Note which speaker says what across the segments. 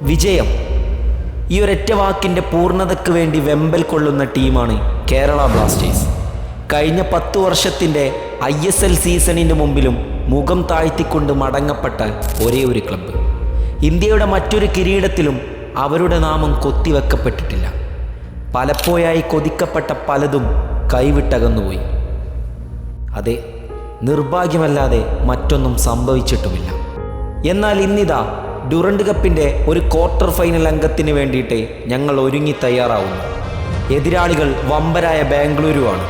Speaker 1: വിജയം. ഈ ഒരൊറ്റ വാക്കിൻ്റെ പൂർണ്ണതയ്ക്ക് വേണ്ടി വെമ്പൽ കൊള്ളുന്ന ടീമാണ് കേരള ബ്ലാസ്റ്റേഴ്സ്. കഴിഞ്ഞ 10 വർഷത്തിൻ്റെ ISL സീസണിൻ്റെ മുമ്പിലും മുഖം താഴ്ത്തിക്കൊണ്ട് മടങ്ങപ്പെട്ട ഒരേ ഒരു ക്ലബ്ബ്. ഇന്ത്യയുടെ മറ്റൊരു കിരീടത്തിലും അവരുടെ നാമം കൊത്തിവെക്കപ്പെട്ടിട്ടില്ല. പലപ്പോഴായി കൊതിക്കപ്പെട്ട പലതും കൈവിട്ടകന്നുപോയി. അതെ, നിർഭാഗ്യമല്ലാതെ മറ്റൊന്നും സംഭവിച്ചിട്ടുമില്ല. എന്നാൽ ഇന്നിതാ ഡ്യൂറൻഡ് കപ്പിൻ്റെ ഒരു ക്വാർട്ടർ ഫൈനൽ അംഗത്തിന് വേണ്ടിയിട്ട് ഞങ്ങൾ ഒരുങ്ങി തയ്യാറാവുന്നു. എതിരാളികൾ വമ്പരായ ബാംഗ്ലൂരുവാണ്.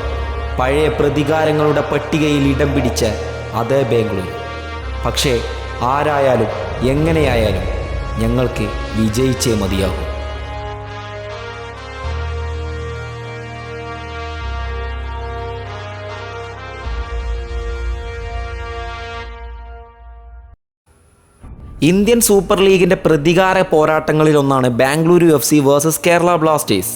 Speaker 1: പഴയ പ്രതികാരങ്ങളുടെ പട്ടികയിൽ ഇടം പിടിച്ച അതേ ബാംഗ്ലൂർ. പക്ഷേ ആരായാലും എങ്ങനെയായാലും ഞങ്ങൾക്ക് വിജയിച്ചേ മതിയാകും. ഇന്ത്യൻ സൂപ്പർ ലീഗിൻ്റെ പ്രതികാര പോരാട്ടങ്ങളിലൊന്നാണ് Bengaluru FC versus Kerala Blasters.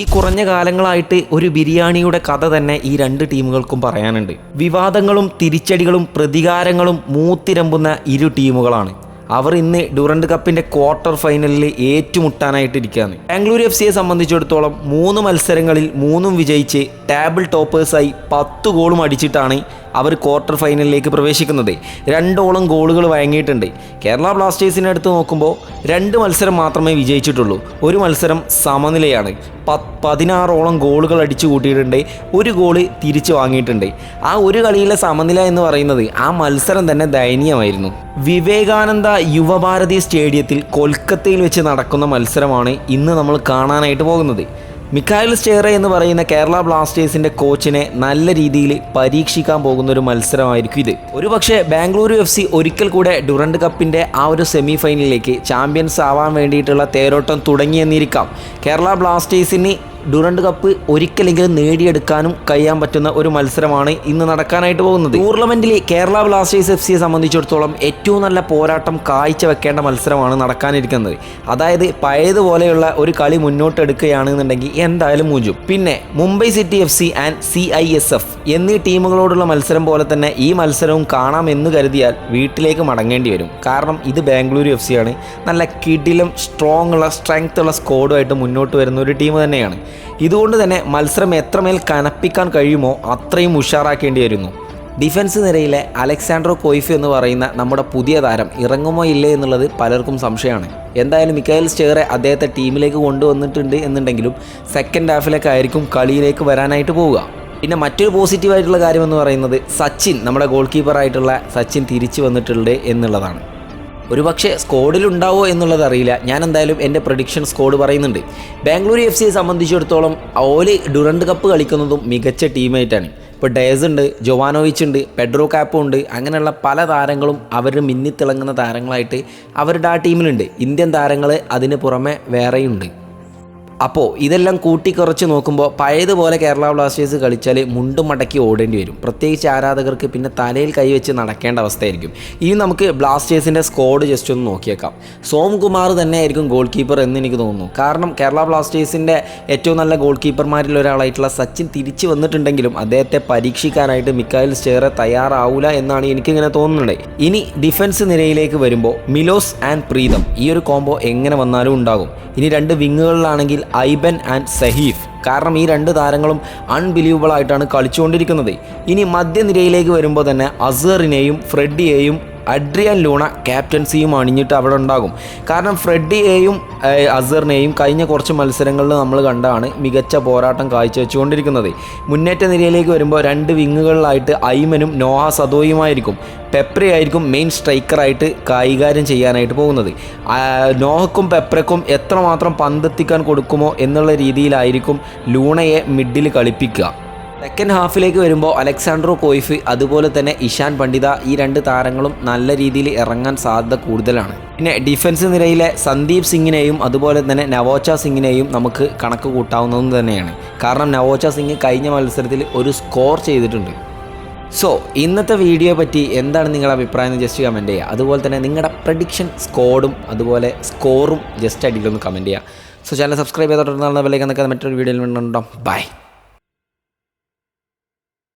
Speaker 1: ഈ കുറഞ്ഞ കാലങ്ങളായിട്ട് ഒരു ബിരിയാണിയുടെ കഥ തന്നെ ഈ രണ്ട് ടീമുകൾക്കും പറയാനുണ്ട്. വിവാദങ്ങളും തിരിച്ചടികളും പ്രതികാരങ്ങളും മൂത്തിരമ്പുന്ന ഇരു ടീമുകളാണ്. അവർ ഇന്ന് ഡ്യൂറൻഡ് കപ്പിൻ്റെ ക്വാർട്ടർ ഫൈനലിൽ ഏറ്റുമുട്ടാനായിട്ടിരിക്കുകയാണ്. ബാംഗ്ലൂരു FCയെ സംബന്ധിച്ചിടത്തോളം 3 മത്സരങ്ങളിൽ 3 വിജയിച്ച് ടേബിൾ ടോപ്പേഴ്സായി 10 ഗോളും അടിച്ചിട്ടാണ് അവർ ക്വാർട്ടർ ഫൈനലിലേക്ക് പ്രവേശിക്കുന്നത്. 2 ഗോളുകൾ വഴങ്ങിയിട്ടുണ്ട്. കേരള ബ്ലാസ്റ്റേഴ്സിനെ അടുത്ത് നോക്കുമ്പോൾ 2 മത്സരം മാത്രമേ വിജയിച്ചിട്ടുള്ളൂ. ഒരു മത്സരം സമനിലയാണ്. 16 ഗോളുകൾ അടിച്ചു കൂട്ടിയിട്ടുണ്ട്. 1 ഗോള് തിരിച്ചു വാങ്ങിയിട്ടുണ്ട്. ആ ഒരു കളിയിലെ സമനില എന്ന് പറയുന്നത് ആ മത്സരം തന്നെ ദയനീയമായിരുന്നു. വിവേകാനന്ദ യുവഭാരതി സ്റ്റേഡിയത്തിൽ കൊൽക്കത്തയിൽ വെച്ച് നടക്കുന്ന മത്സരമാണ് ഇന്ന് നമ്മൾ കാണാനായിട്ട് പോകുന്നത്. മിഖായൽ സ്റ്റേറ എന്ന് പറയുന്ന കേരള ബ്ലാസ്റ്റേഴ്സിൻ്റെ കോച്ചിനെ നല്ല രീതിയിൽ പരീക്ഷിക്കാൻ പോകുന്ന ഒരു മത്സരമായിരിക്കും ഇത്. ഒരുപക്ഷെ ബാംഗ്ലൂരു FC ഒരിക്കൽ കൂടെ ഡ്യൂറൻഡ് കപ്പിൻ്റെ ആ ഒരു സെമി ഫൈനലിലേക്ക് ചാമ്പ്യൻസ് ആവാൻ വേണ്ടിയിട്ടുള്ള തേരോട്ടം തുടങ്ങിയെന്നിരിക്കാം. കേരള ബ്ലാസ്റ്റേഴ്സിന് ഡ്യൂറൻഡ് കപ്പ് ഒരിക്കലെങ്കിലും നേടിയെടുക്കാനും കഴിയാൻ പറ്റുന്ന ഒരു മത്സരമാണ് ഇന്ന് നടക്കാനായിട്ട് പോകുന്നത്. ടൂർണമെൻറ്റിൽ കേരള ബ്ലാസ്റ്റേഴ്സ് FCയെ സംബന്ധിച്ചിടത്തോളം ഏറ്റവും നല്ല പോരാട്ടം കാഴ്ചവെക്കേണ്ട മത്സരമാണ് നടക്കാനിരിക്കുന്നത്. അതായത് പഴയതുപോലെയുള്ള ഒരു കളി മുന്നോട്ടെടുക്കുകയാണെന്നുണ്ടെങ്കിൽ എന്തായാലും മൂഞ്ചും. പിന്നെ Mumbai city FC and CISF എന്നീ ടീമുകളോടുള്ള മത്സരം പോലെ തന്നെ ഈ മത്സരവും കാണാമെന്ന് കരുതിയാൽ വീട്ടിലേക്ക് മടങ്ങേണ്ടി വരും. കാരണം ഇത് ബാംഗ്ലൂരു FC ആണ്. നല്ല കിടിലം സ്ട്രെങ്ത് ഉള്ള സ്ക്വാഡുമായിട്ട് മുന്നോട്ട് വരുന്ന ഒരു ടീം തന്നെയാണ്. ഇതുകൊണ്ട് തന്നെ മത്സരം എത്രമേൽ കനപ്പിക്കാൻ കഴിയുമോ അത്രയും ഉഷാറാക്കേണ്ടി വരുന്നു. ഡിഫൻസ് നിരയിലെ അലക്സാൻഡ്രോ കൊയ്ഫ് എന്ന് പറയുന്ന നമ്മുടെ പുതിയ താരം ഇറങ്ങുമോ ഇല്ലേ എന്നുള്ളത് പലർക്കും സംശയമാണ്. എന്തായാലും മിഖായൽ സ്റ്റേറെ അദ്ദേഹത്തെ ടീമിലേക്ക് കൊണ്ടുവന്നിട്ടുണ്ട് എന്നുണ്ടെങ്കിലും സെക്കൻഡ് ഹാഫിലേക്ക് ആയിരിക്കും കളിയിലേക്ക് വരാനായിട്ട് പോവുക. പിന്നെ മറ്റൊരു പോസിറ്റീവായിട്ടുള്ള കാര്യമെന്ന് പറയുന്നത് സച്ചിൻ, നമ്മുടെ ഗോൾ കീപ്പറായിട്ടുള്ള സച്ചിൻ തിരിച്ചു വന്നിട്ടുണ്ട് എന്നുള്ളതാണ്. ഒരുപക്ഷെ സ്ക്വാഡിലുണ്ടാവോ എന്നുള്ളത് അറിയില്ല. ഞാൻ എന്തായാലും എൻ്റെ പ്രഡിക്ഷൻ സ്ക്വാഡ് പറയുന്നുണ്ട്. ബാംഗ്ലൂരു FCയെ സംബന്ധിച്ചിടത്തോളം ഓല് ഡ്യൂറൻഡ് കപ്പ് കളിക്കുന്നതും മികച്ച ടീമായിട്ടാണ്. ഇപ്പോൾ ഡേസ് ഉണ്ട്, ജോവാനോവിച്ച് ഉണ്ട്, പെഡ്രോ കാപ്പോ ഉണ്ട്. അങ്ങനെയുള്ള പല താരങ്ങളും അവർ മിന്നിത്തിളങ്ങുന്ന താരങ്ങളായിട്ട് അവരുടെ ആ ടീമിലുണ്ട്. ഇന്ത്യൻ താരങ്ങൾ അതിന് പുറമെ വേറെയുണ്ട്. അപ്പോൾ ഇതെല്ലാം കൂട്ടിക്കുറച്ച് നോക്കുമ്പോൾ പഴയതുപോലെ കേരള ബ്ലാസ്റ്റേഴ്സ് കളിച്ചാൽ മുണ്ടും മടക്കി ഓടേണ്ടി വരും. പ്രത്യേകിച്ച് ആരാധകർക്ക് പിന്നെ തലയിൽ കൈവച്ച് നടക്കേണ്ട അവസ്ഥയായിരിക്കും. ഇനി നമുക്ക് ബ്ലാസ്റ്റേഴ്സിൻ്റെ സ്ക്വാഡ് ജസ്റ്റ് ഒന്ന് നോക്കിയേക്കാം. സോംകുമാർ തന്നെ ആയിരിക്കും ഗോൾ കീപ്പർ എന്ന് എനിക്ക് തോന്നുന്നു. കാരണം കേരള ബ്ലാസ്റ്റേഴ്സിൻ്റെ ഏറ്റവും നല്ല ഗോൾ കീപ്പർമാരിൽ ഒരാളായിട്ടുള്ള സച്ചിൻ തിരിച്ചു വന്നിട്ടുണ്ടെങ്കിലും അദ്ദേഹത്തെ പരീക്ഷിക്കാനായിട്ട് മിഖായൽ സ്റ്റേറെ തയ്യാറാവില്ല എന്നാണ് എനിക്കിങ്ങനെ തോന്നുന്നത്. ഇനി ഡിഫൻസ് നിരയിലേക്ക് വരുമ്പോൾ മിലോസ് ആൻഡ് പ്രീതം, ഈ ഒരു കോംബോ എങ്ങനെ വന്നാലും ഉണ്ടാകും. ഇനി 2 വിങ്ങുകളിലാണെങ്കിൽ ഐബൻ ആൻഡ് സഹീഫ്. കാരണം ഈ 2 താരങ്ങളും അൺബിലീവബിൾ ആയിട്ടാണ് കളിച്ചുകൊണ്ടിരിക്കുന്നത്. ഇനി മധ്യനിരയിലേക്ക് വരുമ്പോൾ തന്നെ അസറിനെയും ഫ്രെഡിയെയും അഡ്രിയൻ ലൂണ ക്യാപ്റ്റൻസിയും അണിഞ്ഞിട്ട് അവിടെ ഉണ്ടാകും. കാരണം ഫ്രെഡിയെയും അസറിനെയും കഴിഞ്ഞ കുറച്ച് മത്സരങ്ങളിൽ നമ്മൾ കണ്ടാണ് മികച്ച പോരാട്ടം കാഴ്ചവെച്ചുകൊണ്ടിരിക്കുന്നത്. മുന്നേറ്റ നിരയിലേക്ക് വരുമ്പോൾ 2 വിങ്ങുകളിലായിട്ട് ഐമനും നോഹ സദോയുമായിരിക്കും. പെപ്രെ ആയിരിക്കും മെയിൻ സ്ട്രൈക്കറായിട്ട് കൈകാര്യം ചെയ്യാനായിട്ട് പോകുന്നത്. നോഹക്കും പെപ്രക്കും എത്രമാത്രം പന്തെത്തിക്കാൻ കൊടുക്കുമോ എന്നുള്ള രീതിയിലായിരിക്കും ലൂണയെ മിഡിൽ കളിപ്പിക്കുക. സെക്കൻഡ് ഹാഫിലേക്ക് വരുമ്പോൾ അലക്സാൻഡ്രോ കൊയ്ഫ് അതുപോലെ തന്നെ ഇഷാൻ പണ്ഡിത, ഈ 2 താരങ്ങളും നല്ല രീതിയിൽ ഇറങ്ങാൻ സാധ്യത കൂടുതലാണ്. പിന്നെ ഡിഫൻസ് നിരയിലെ സന്ദീപ് സിംഗിനെയും അതുപോലെ തന്നെ നവോച്ച സിംഗിനെയും നമുക്ക് കണക്ക് കൂട്ടാവുന്നതും തന്നെയാണ്. കാരണം നവോച്ച സിംഗ് കഴിഞ്ഞ മത്സരത്തിൽ ഒരു സ്കോർ ചെയ്തിട്ടുണ്ട്. സോ ഇന്നത്തെ വീഡിയോയെ പറ്റി എന്താണ് നിങ്ങളുടെ അഭിപ്രായം എന്ന് ജസ്റ്റ് കമൻറ്റ് ചെയ്യുക. അതുപോലെ തന്നെ നിങ്ങളുടെ പ്രഡിക്ഷൻ സ്കോഡും അതുപോലെ സ്കോറും ജസ്റ്റ് അടിയിലൊന്ന് കമൻറ്റ് ചെയ്യുക. സോ ചാനൽ സബ്സ്ക്രൈബ് ചെയ്തിട്ടുണ്ടെന്നുള്ള ബെല്ലൈക്കൺ മറ്റൊരു വീഡിയോയിൽ വീണ്ടും. ബൈ.